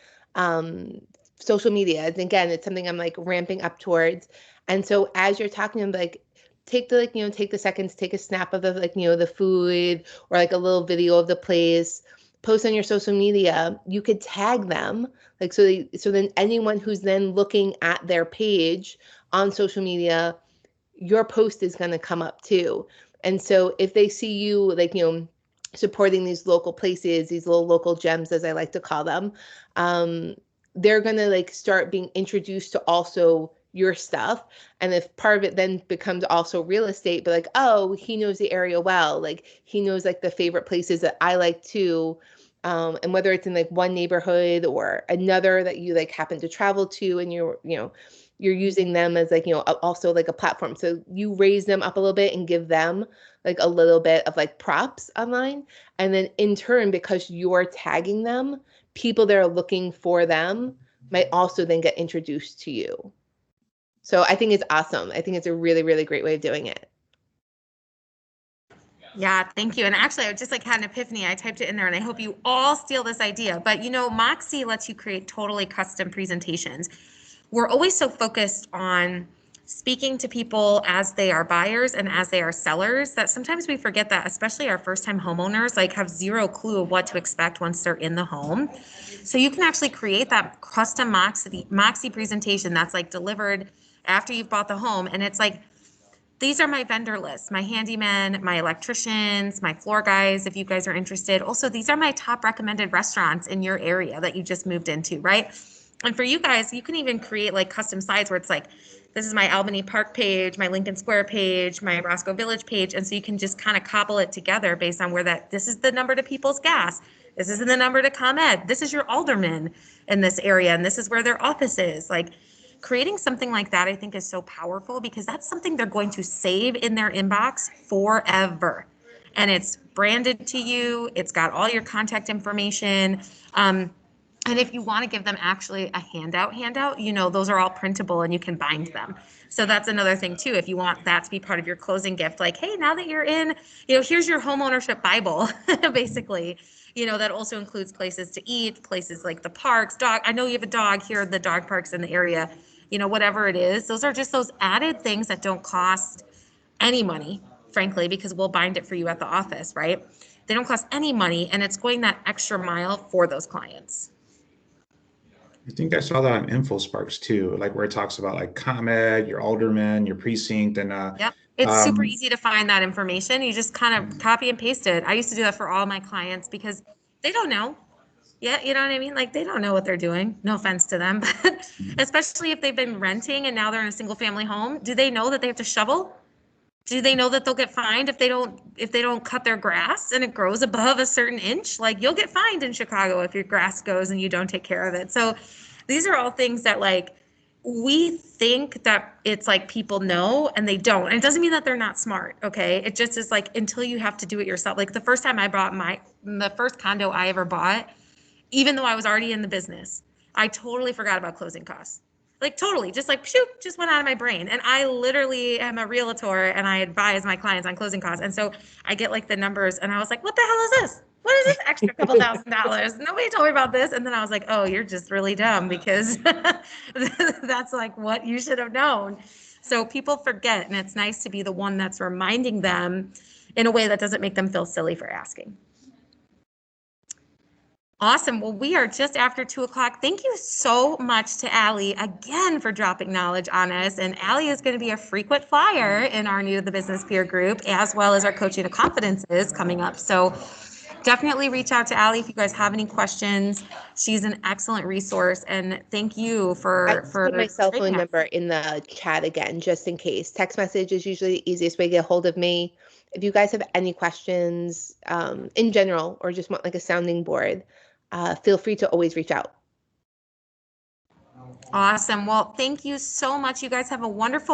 social media. And again, it's something I'm like ramping up towards. And so as you're talking, I'm like, take the seconds, take a snap of the the food or like a little video of the place, post on your social media. You could tag them so then anyone who's then looking at their page on social media, your post is going to come up too. And so if they see you supporting these local places, these little local gems, as I like to call them, they're going to start being introduced to also your stuff. And if part of it then becomes also real estate, but oh, he knows the area well, he knows the favorite places that I like too. And whether it's in one neighborhood or another that you happen to travel to, and you're using them as also a platform. So you raise them up a little bit and give them a little bit of props online. And then in turn, because you're tagging them, people that are looking for them might also then get introduced to you. So I think it's awesome. I think it's a really, really great way of doing it. Yeah, thank you. And actually, I just had an epiphany. I typed it in there, and I hope you all steal this idea. But Moxie lets you create totally custom presentations. We're always so focused on speaking to people as they are buyers and as they are sellers, that sometimes we forget that, especially our first-time homeowners, like have zero clue of what to expect once they're in the home. So you can actually create that custom Moxie presentation that's like delivered after you've bought the home. And it's like, these are my vendor lists, my handymen, my electricians, my floor guys, if you guys are interested. Also, these are my top recommended restaurants in your area that you just moved into, right? And for you guys, you can even create like custom sites where it's like, this is my Albany Park page, my Lincoln Square page, my Roscoe Village page. And so you can just kind of cobble it together based on where this is the number to People's Gas. This is the number to ComEd. This is your alderman in this area. And this is where their office is. Like, creating something like that, I think, is so powerful because that's something they're going to save in their inbox forever. And it's branded to you. It's got all your contact information. And if you want to give them actually a handout, those are all printable and you can bind them. So that's another thing too. If you want that to be part of your closing gift, like, hey, now that you're in, here's your home ownership Bible, basically. That also includes places to eat, places like the parks, dog. I know you have a dog, here are the dog parks in the area, whatever it is. Those are just those added things that don't cost any money, frankly, because we'll bind it for you at the office, right? They don't cost any money, and it's going that extra mile for those clients. I think I saw that on InfoSparks too, like where it talks about like ComEd, your alderman, your precinct, and Yep. It's super easy to find that information. You just kind of copy and paste it. I used to do that for all my clients because they don't know. Yeah, you know what I mean? Like, they don't know what they're doing. No offense to them, but especially if they've been renting and now they're in a single family home. Do they know that they have to shovel? Do they know that they'll get fined if they don't cut their grass and it grows above a certain inch? Like, you'll get fined in Chicago if your grass goes and you don't take care of it. So these are all things that, like, we think that it's like people know and they don't. And it doesn't mean that they're not smart, okay? It just is like, until you have to do it yourself. Like, the first time I bought the first condo I ever bought, even though I was already in the business, I totally forgot about closing costs. Like, totally, just like, shoot, just went out of my brain. And I literally am a realtor and I advise my clients on closing costs. And so I get like the numbers and I was like, what the hell is this? What is this extra couple $1,000s? Nobody told me about this. And then I was like, oh, you're just really dumb, because that's like what you should have known. So people forget, and it's nice to be the one that's reminding them in a way that doesn't make them feel silly for asking. Awesome. Well, we are just after 2:00. Thank you so much to Allie again for dropping knowledge on us. And Allie is going to be a frequent flyer in our New to the Business peer group, as well as our Coaching to Confidence is coming up. So definitely reach out to Allie if you guys have any questions. She's an excellent resource. And thank you for put my cell phone number in the chat again, just in case. Text message is usually the easiest way to get a hold of me. If you guys have any questions in general, or just want like a sounding board, feel free to always reach out. Awesome. Well, thank you so much. You guys have a wonderful